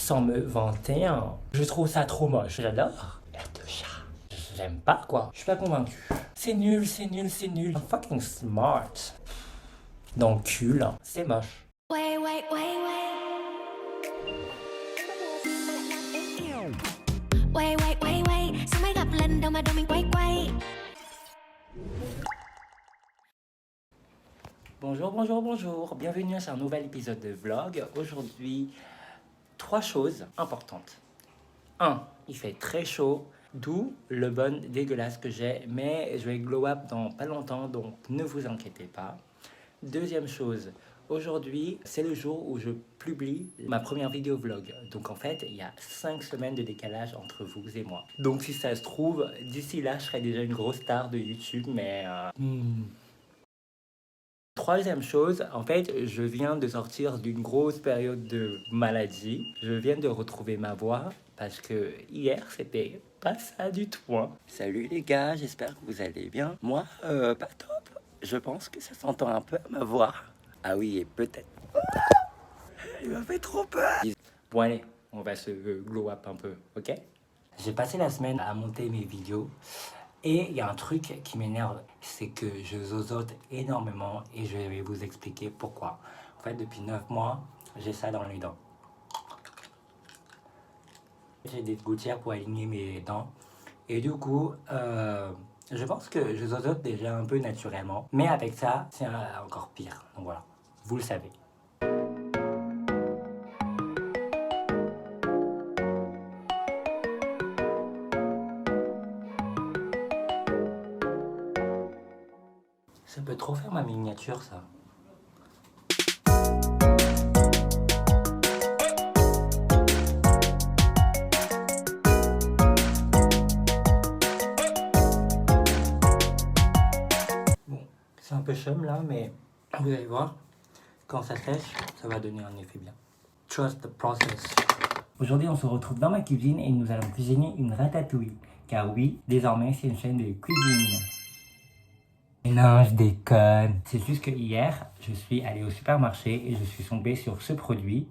sans me vanter, hein. Je trouve ça trop moche. J'adore l'air de chat. J'aime pas, quoi. Je suis pas convaincu. C'est nul, c'est nul, c'est nul. I'm fucking smart. Donc, cul, hein. C'est moche. Wait, wait, wait, wait. Wait, wait, wait, wait. Sao mới gặp lần đâu mà đôi mình quay quay. Bonjour, bonjour, bonjour. Bienvenue sur un nouvel épisode de vlog. Aujourd'hui, 3 choses importantes. 1. Il fait très chaud, d'où le bun dégueulasse que j'ai, mais je vais glow up dans pas longtemps, donc ne vous inquiétez pas. Deuxième chose, aujourd'hui, c'est le jour où je publie ma première vidéo vlog. Donc en fait, il y a 5 semaines de décalage entre vous et moi. Donc si ça se trouve, d'ici là, je serai déjà une grosse star de YouTube, mais... Troisième chose, en fait, je viens de sortir d'une grosse période de maladie. Je viens de retrouver ma voix parce que hier, c'était pas ça du tout, hein. Salut les gars, j'espère que vous allez bien. Moi, pas top. Je pense que ça s'entend un peu à ma voix. Ah oui, et peut-être... Il m'a fait trop peur. Bon allez, on va se glow up un peu, ok? J'ai passé la semaine à monter mes vidéos. Et il y a un truc qui m'énerve, c'est que je zozote énormément et je vais vous expliquer pourquoi. En fait, depuis 9 mois, j'ai ça dans les dents. J'ai des gouttières pour aligner mes dents. Et du coup, je pense que je zozote déjà un peu naturellement. Mais avec ça, c'est encore pire. Donc voilà, vous le savez. Ça peut trop faire ma miniature, ça. Bon, c'est un peu chum là, mais vous allez voir, quand ça sèche, ça va donner un effet bien. Trust the process. Aujourd'hui, on se retrouve dans ma cuisine et nous allons cuisiner une ratatouille. Car oui, désormais, c'est une chaîne de cuisine. Mais non, je déconne. C'est juste que hier, je suis allé au supermarché et je suis tombé sur ce produit.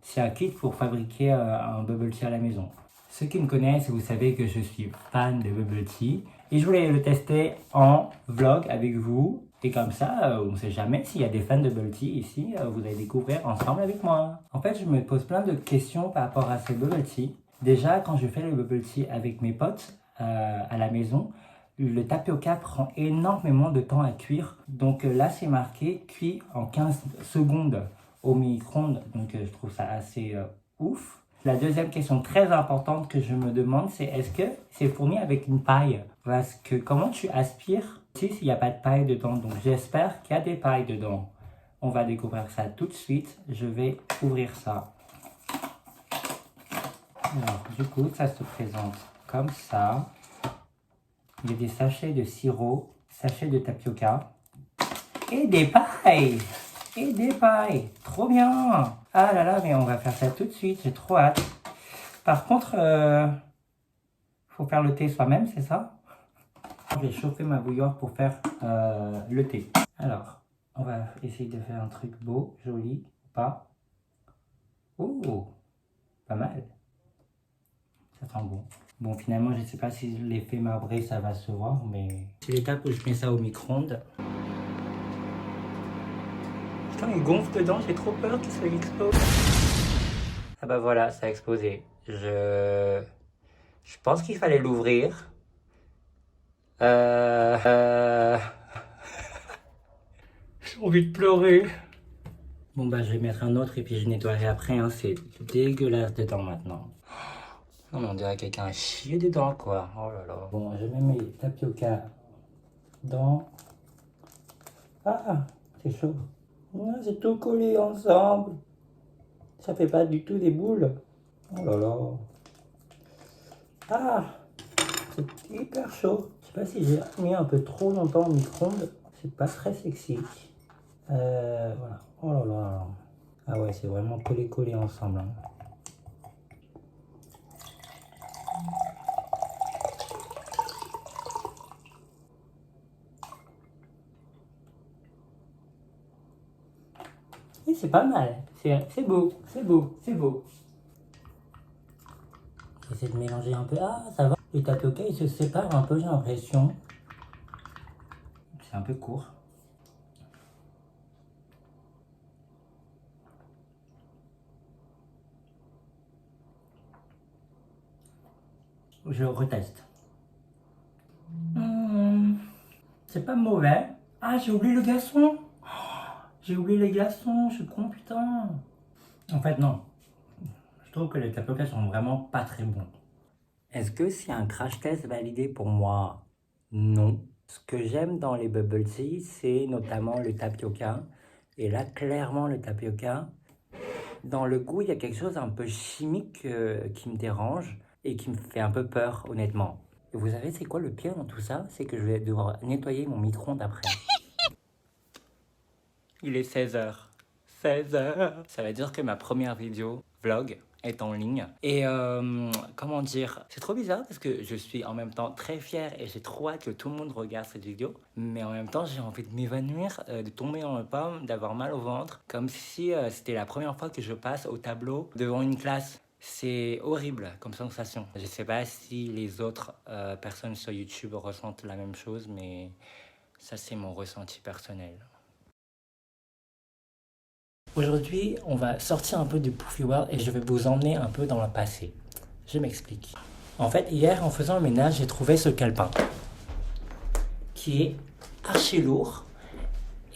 C'est un kit pour fabriquer un bubble tea à la maison. Ceux qui me connaissent, vous savez que je suis fan de bubble tea. Et je voulais le tester en vlog avec vous. Et comme ça, on ne sait jamais s'il y a des fans de bubble tea ici, vous allez découvrir ensemble avec moi. En fait, je me pose plein de questions par rapport à ce bubble tea. Déjà, quand je fais le bubble tea avec mes potes à la maison, le tapioca prend énormément de temps à cuire. Donc là, c'est marqué cuit en 15 secondes au micro-ondes. Donc je trouve ça assez ouf. La deuxième question très importante que je me demande, c'est est-ce que c'est fourni avec une paille? Parce que comment tu aspires s'il n'y a pas de paille dedans? Donc j'espère qu'il y a des pailles dedans. On va découvrir ça tout de suite. Je vais ouvrir ça. Alors du coup, ça se présente comme ça. Il y a des sachets de sirop, sachets de tapioca et des pailles. Et des pailles. Trop bien. Ah là là, mais on va faire ça tout de suite. J'ai trop hâte. Par contre, faut faire le thé soi-même, c'est ça? Je vais chauffer ma bouilloire pour faire le thé. Alors, on va essayer de faire un truc beau, joli, ou pas. Oh, pas mal. Ça sent bon. Bon, finalement, je ne sais pas si l'effet marbré, ça va se voir, mais... C'est l'étape où je mets ça au micro-ondes. Putain, il gonfle dedans, j'ai trop peur que ça explose. Ah bah voilà, ça a explosé. Je pense qu'il fallait l'ouvrir. J'ai envie de pleurer. Bon bah je vais mettre un autre et puis je nettoierai après, hein. C'est dégueulasse dedans maintenant. Non mais on dirait quelqu'un a chié dedans quoi. Oh là là. Bon, je mets mes tapioca dans... Ah, c'est chaud. Ah, c'est tout collé ensemble. Ça fait pas du tout des boules. Oh là là. Ah, c'est hyper chaud. Je sais pas si j'ai mis un peu trop longtemps au micro-ondes. C'est pas très sexy. Voilà. Oh là là. Ah ouais, c'est vraiment collé ensemble, hein. Et c'est pas mal. C'est beau, c'est beau, c'est beau. J'essaie de mélanger un peu. Ah, ça va. Les tapioca, ils se séparent un peu, j'ai l'impression. C'est un peu court. Je reteste. C'est pas mauvais. Ah, j'ai oublié le glaçon. J'ai oublié les glaçons, je suis con, putain. En fait, non. Je trouve que les tapioca sont vraiment pas très bons. Est-ce que c'est un crash test validé pour moi? Non. Ce que j'aime dans les bubble tea, c'est notamment le tapioca. Et là, clairement, le tapioca, dans le goût, il y a quelque chose un peu chimique qui me dérange et qui me fait un peu peur, honnêtement. Et vous savez, c'est quoi le pire dans tout ça? C'est que je vais devoir nettoyer mon micro-ondes après. Il est 16h. 16h. Ça veut dire que ma première vidéo, vlog, est en ligne. Et comment dire, c'est trop bizarre parce que je suis en même temps très fière et j'ai trop hâte que tout le monde regarde cette vidéo. Mais en même temps, j'ai envie de m'évanouir, de tomber dans le pommes, d'avoir mal au ventre. Comme si c'était la première fois que je passe au tableau devant une classe. C'est horrible comme sensation. Je sais pas si les autres personnes sur YouTube ressentent la même chose, mais ça c'est mon ressenti personnel. Aujourd'hui, on va sortir un peu du Poofy World et je vais vous emmener un peu dans le passé. Je m'explique. En fait, hier, en faisant le ménage, j'ai trouvé ce calepin qui est archi lourd.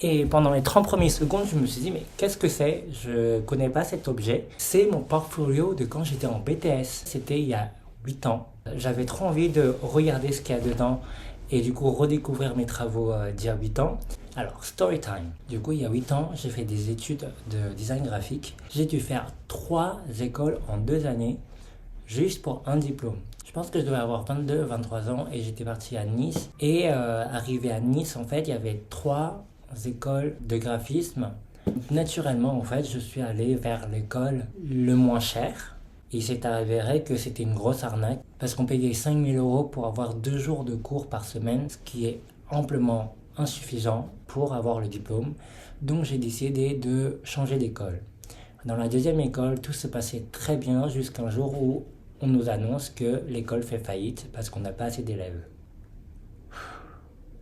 Et pendant les 30 premières secondes, je me suis dit, mais qu'est-ce que c'est? Je connais pas cet objet. C'est mon portfolio de quand j'étais en BTS. C'était il y a 8 ans. J'avais trop envie de regarder ce qu'il y a dedans et du coup redécouvrir mes travaux d'il y a 8 ans. Alors, story time. Du coup, il y a 8 ans, j'ai fait des études de design graphique. J'ai dû faire 3 écoles en 2 années, juste pour un diplôme. Je pense que je devais avoir 22, 23 ans et j'étais parti à Nice. Et arrivé à Nice, en fait, il y avait 3 écoles de graphisme. Naturellement, en fait, je suis allé vers l'école le moins cher. Il s'est avéré que c'était une grosse arnaque parce qu'on payait 5 000 € pour avoir 2 jours de cours par semaine, ce qui est amplement insuffisant pour avoir le diplôme. Donc j'ai décidé de changer d'école. Dans la deuxième école, tout se passait très bien jusqu'à un jour où on nous annonce que l'école fait faillite parce qu'on n'a pas assez d'élèves.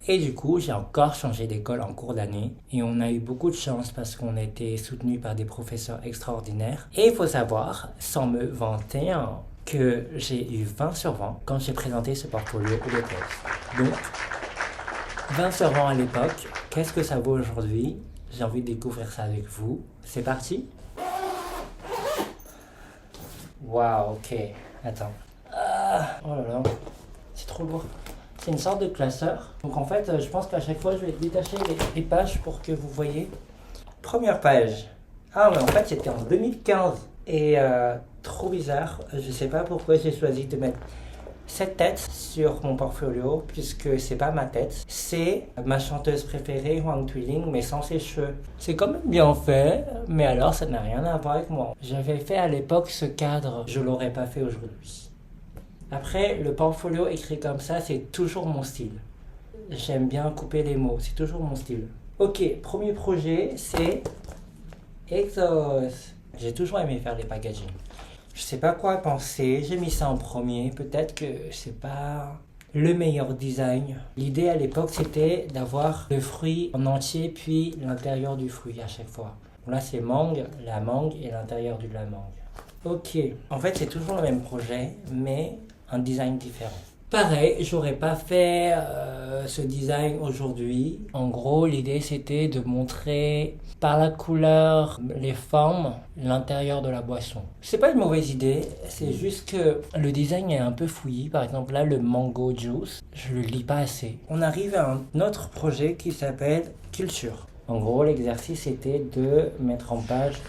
Et du coup, j'ai encore changé d'école en cours d'année. Et on a eu beaucoup de chance parce qu'on a été soutenu par des professeurs extraordinaires. Et il faut savoir, sans me vanter, que j'ai eu 20 sur 20 quand j'ai présenté ce portfolio au BTS. Donc, 20 sur 20 à l'époque, qu'est-ce que ça vaut aujourd'hui? J'ai envie de découvrir ça avec vous. C'est parti? Waouh, ok. Attends. Oh là là, c'est trop lourd. C'est une sorte de classeur. Donc en fait, je pense qu'à chaque fois, je vais détacher les pages pour que vous voyez. Première page. Ah, mais en fait, c'était en 2015. Et trop bizarre. Je sais pas pourquoi j'ai choisi de mettre cette tête sur mon portfolio, puisque c'est pas ma tête. C'est ma chanteuse préférée, Hwang Tuiling, mais sans ses cheveux. C'est quand même bien fait, mais alors ça n'a rien à voir avec moi. J'avais fait à l'époque ce cadre, je l'aurais pas fait aujourd'hui. Après, le portfolio écrit comme ça, c'est toujours mon style. J'aime bien couper les mots, c'est toujours mon style. Ok, premier projet, c'est Exos. J'ai toujours aimé faire les packaging. Je sais pas quoi penser, j'ai mis ça en premier. Peut-être que c'est pas le meilleur design. L'idée à l'époque, c'était d'avoir le fruit en entier, puis l'intérieur du fruit à chaque fois. Là, c'est mangue, la mangue et l'intérieur de la mangue. Ok, en fait, c'est toujours le même projet, mais un design différent. Pareil, j'aurais pas fait ce design aujourd'hui. En gros, l'idée c'était de montrer par la couleur, les formes, l'intérieur de la boisson. C'est pas une mauvaise idée, c'est juste que le design est un peu fouillis. Par exemple, là, le mango juice, je le lis pas assez. On arrive à un autre projet qui s'appelle Culture. En gros, l'exercice était de mettre en page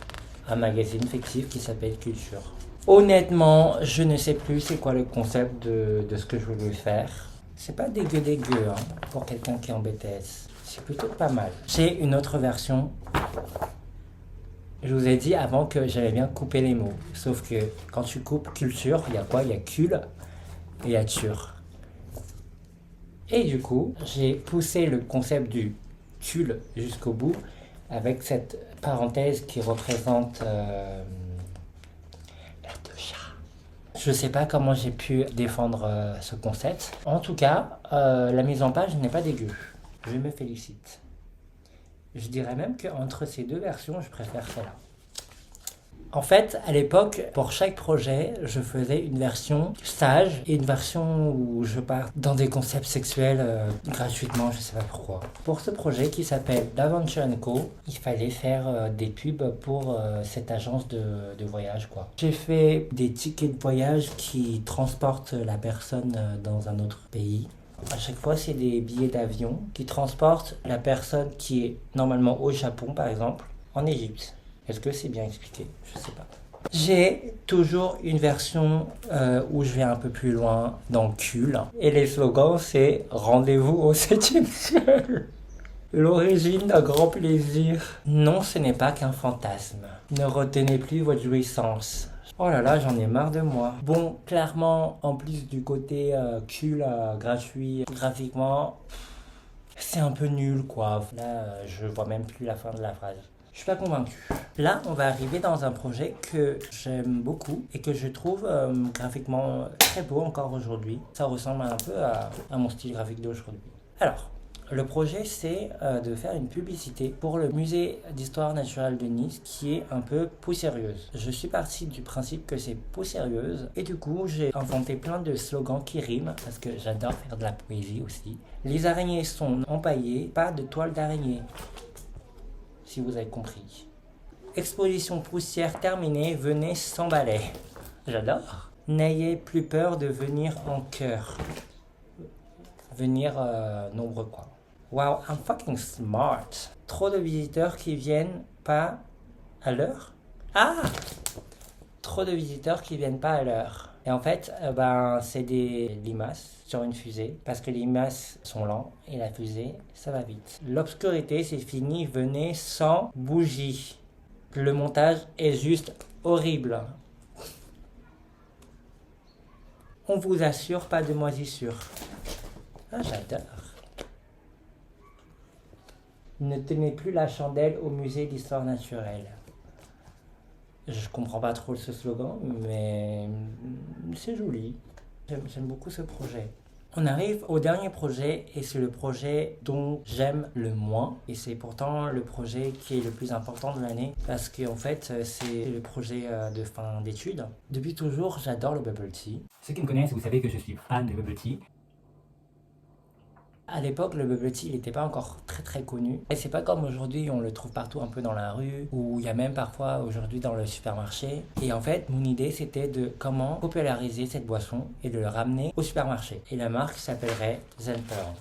un magazine fictif qui s'appelle Culture. Honnêtement, je ne sais plus c'est quoi le concept de ce que je voulais faire. C'est pas dégueu pour quelqu'un qui est en BTS. C'est plutôt pas mal. J'ai une autre version. Je vous ai dit avant que j'avais bien coupé les mots. Sauf que quand tu coupes culture, il y a quoi? Il y a cul et il y a ture. Et du coup, j'ai poussé le concept du cul jusqu'au bout. avec cette parenthèse qui représente l'air de chat. Je sais pas comment j'ai pu défendre ce concept. En tout cas, la mise en page n'est pas dégueu. Je me félicite. Je dirais même qu'entre ces deux versions, je préfère celle-là. En fait, à l'époque, pour chaque projet, je faisais une version sage et une version où je pars dans des concepts sexuels gratuitement, je sais pas pourquoi. Pour ce projet qui s'appelle L'Aventure & Co, il fallait faire des pubs pour cette agence de voyage, quoi. J'ai fait des tickets de voyage qui transportent la personne dans un autre pays. À chaque fois, c'est des billets d'avion qui transportent la personne qui est normalement au Japon, par exemple, en Égypte. Est-ce que c'est bien expliqué? Je sais pas. J'ai toujours une version où je vais un peu plus loin dans le cul. Et les slogans, c'est « Rendez-vous au 7e ciel ». L'origine d'un grand plaisir. Non, ce n'est pas qu'un fantasme. Ne retenez plus votre jouissance. Oh là là, j'en ai marre de moi. Bon, clairement, en plus du côté cul gratuit, graphiquement, c'est un peu nul, quoi. Là, je vois même plus la fin de la phrase. Je suis pas convaincu. Là, on va arriver dans un projet que j'aime beaucoup et que je trouve graphiquement très beau encore aujourd'hui. Ça ressemble un peu à mon style graphique d'aujourd'hui. Alors, le projet, c'est de faire une publicité pour le musée d'histoire naturelle de Nice qui est un peu poussiéreuse. Je suis parti du principe que c'est poussiéreuse et du coup, j'ai inventé plein de slogans qui riment parce que j'adore faire de la poésie aussi. Les araignées sont empaillées, pas de toile d'araignée. Si vous avez compris. Exposition poussière terminée, venez sans balai. J'adore. N'ayez plus peur de venir en chœur. Venir nombreux, quoi. Wow, I'm fucking smart. Trop de visiteurs qui viennent pas à l'heure. Ah! Trop de visiteurs qui viennent pas à l'heure. Et en fait, c'est des limaces sur une fusée, parce que les limaces sont lents et la fusée, ça va vite. L'obscurité, c'est fini, venez sans bougie. Le montage est juste horrible. On vous assure, pas de moisissure. Ah, j'adore. Ne tenez plus la chandelle au musée d'histoire naturelle. Je comprends pas trop ce slogan, mais c'est joli. J'aime beaucoup ce projet. On arrive au dernier projet et c'est le projet dont j'aime le moins. Et c'est pourtant le projet qui est le plus important de l'année parce qu'en fait, c'est le projet de fin d'études. Depuis toujours, j'adore le bubble tea. Ceux qui me connaissent, vous savez que je suis fan de bubble tea. À l'époque, le bubble tea, il n'était pas encore très connu. Et c'est pas comme aujourd'hui, on le trouve partout un peu dans la rue, ou il y a même parfois aujourd'hui dans le supermarché. Et en fait, mon idée, c'était de comment populariser cette boisson et de le ramener au supermarché. Et la marque s'appellerait Zen Pearl.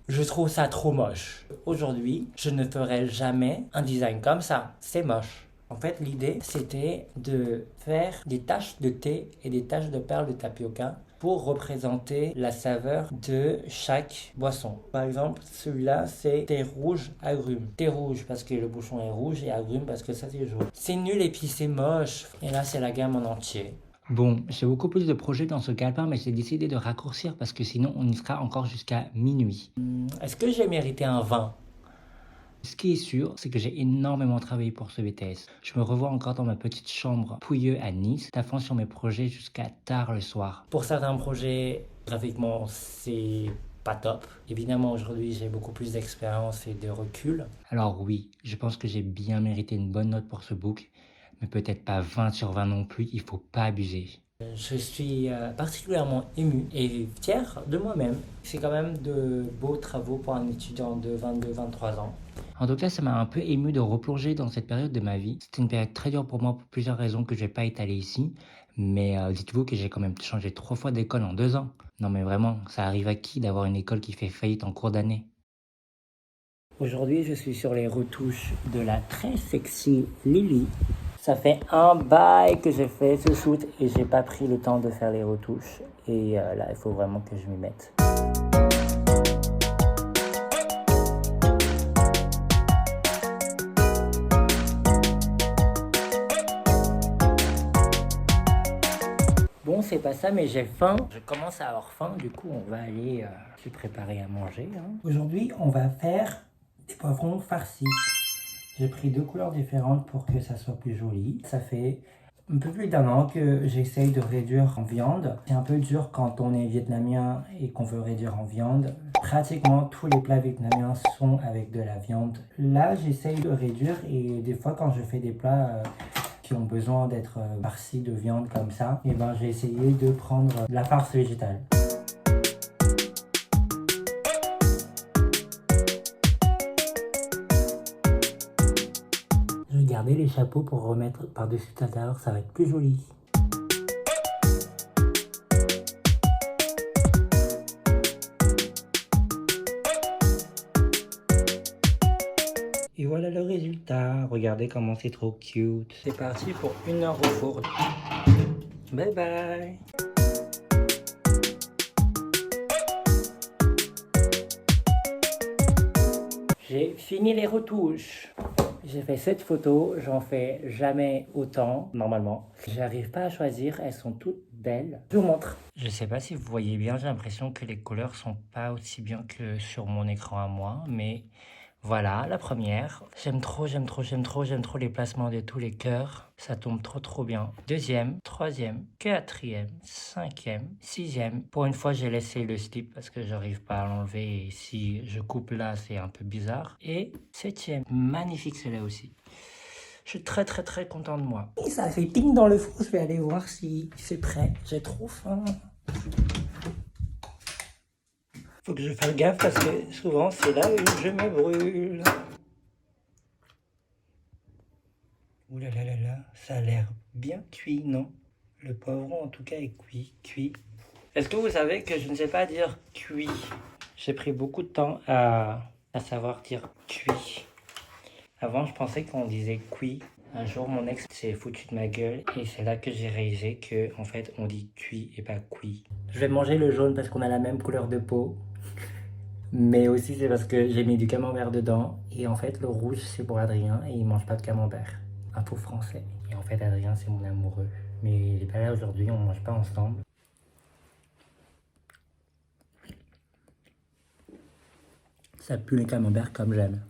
Je trouve ça trop moche. Aujourd'hui, je ne ferai jamais un design comme ça. C'est moche. En fait, l'idée, c'était de faire des taches de thé et des taches de perles de tapioca pour représenter la saveur de chaque boisson. Par exemple, celui-là, c'est thé rouge agrumes. Thé rouge parce que le bouchon est rouge et agrumes parce que ça, c'est jaune. C'est nul et puis c'est moche. Et là, c'est la gamme en entier. Bon, j'ai beaucoup plus de projets dans ce calepin, mais j'ai décidé de raccourcir parce que sinon on y sera encore jusqu'à minuit. Est-ce que j'ai mérité un vin ? Ce qui est sûr, c'est que j'ai énormément travaillé pour ce BTS. Je me revois encore dans ma petite chambre pouilleuse à Nice, taffant sur mes projets jusqu'à tard le soir. Pour certains projets, graphiquement, c'est pas top. Évidemment, aujourd'hui, j'ai beaucoup plus d'expérience et de recul. Alors oui, je pense que j'ai bien mérité une bonne note pour ce book, mais peut-être pas 20 sur 20 non plus, il faut pas abuser. Je suis particulièrement ému et fier de moi-même. C'est quand même de beaux travaux pour un étudiant de 22-23 ans. En tout cas, ça m'a un peu ému de replonger dans cette période de ma vie. C'était une période très dure pour moi pour plusieurs raisons que je vais pas étaler ici. Mais dites-vous que j'ai quand même changé 3 fois d'école en 2 ans. Non mais vraiment, ça arrive à qui d'avoir une école qui fait faillite en cours d'année? Aujourd'hui, je suis sur les retouches de la très sexy Lily. Ça fait un bail que j'ai fait ce shoot et j'ai pas pris le temps de faire les retouches. Et là, il faut vraiment que je m'y mette. Bon, c'est pas ça, mais j'ai faim. Je commence à avoir faim, du coup, on va aller se préparer à manger. Hein. Aujourd'hui, on va faire des poivrons farcis. J'ai pris 2 couleurs différentes pour que ça soit plus joli. Ça fait un peu plus d'1 an que j'essaye de réduire en viande. C'est un peu dur quand on est vietnamien et qu'on veut réduire en viande. Pratiquement tous les plats vietnamiens sont avec de la viande. Là, j'essaye de réduire et des fois quand je fais des plats qui ont besoin d'être farcis de viande comme ça, et ben j'ai essayé de prendre de la farce végétale. Je vais garder les chapeaux pour remettre par-dessus tout à l'heure, ça va être plus joli. Et voilà le résultat. Regardez comment c'est trop cute. C'est parti pour 1 heure au four. Bye bye. J'ai fini les retouches. J'ai fait 7 photos, j'en fais jamais autant, normalement. J'arrive pas à choisir, elles sont toutes belles. Je vous montre. Je sais pas si vous voyez bien, j'ai l'impression que les couleurs sont pas aussi bien que sur mon écran à moi, mais voilà, la première. J'aime trop les placements de tous les cœurs. Ça tombe trop bien. Deuxième, troisième, quatrième, cinquième, sixième. Pour une fois, j'ai laissé le slip parce que j'arrive pas à l'enlever. Et si je coupe là, c'est un peu bizarre. Et septième, magnifique celle-là aussi. Je suis très content de moi. Et ça fait ping dans le four. Je vais aller voir si c'est prêt. J'ai trop faim. Faut que je fasse gaffe parce que souvent c'est là où je me brûle. Ouh là là là là, ça a l'air bien cuit, non? Le poivron en tout cas est cuit. Est-ce que vous savez que je ne sais pas dire cuit? J'ai pris beaucoup de temps à savoir dire cuit. Avant je pensais qu'on disait cuit. Un jour mon ex s'est foutu de ma gueule et c'est là que j'ai réalisé que en fait on dit cuit et pas cuit. Je vais manger le jaune parce qu'on a la même couleur de peau. Mais aussi c'est parce que j'ai mis du camembert dedans. Et en fait le rouge c'est pour Adrien et il mange pas de camembert. Un peu français. Et en fait Adrien c'est mon amoureux. Mais il est pas là aujourd'hui, on mange pas ensemble. Ça pue le camembert comme j'aime.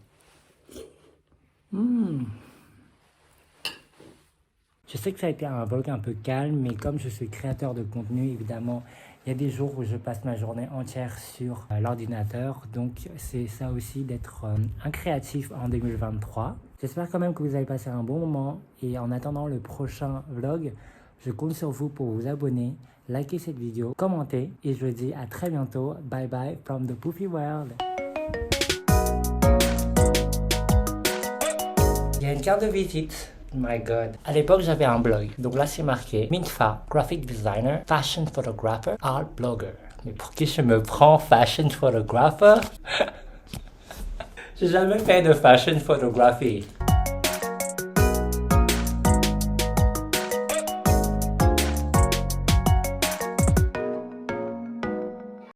Je sais que ça a été un vlog un peu calme, mais comme je suis créateur de contenu, évidemment, il y a des jours où je passe ma journée entière sur l'ordinateur. Donc, c'est ça aussi d'être un créatif en 2023. J'espère quand même que vous avez passé un bon moment. Et en attendant le prochain vlog, je compte sur vous pour vous abonner, liker cette vidéo, commenter. Et je vous dis à très bientôt. Bye bye from the Poofy World. Il y a une carte de visite. My God. À l'époque, j'avais un blog. Donc là, c'est marqué Minfa, graphic designer, fashion photographer, art blogger. Mais pour qui je me prends fashion photographer? J'ai jamais fait de fashion photography.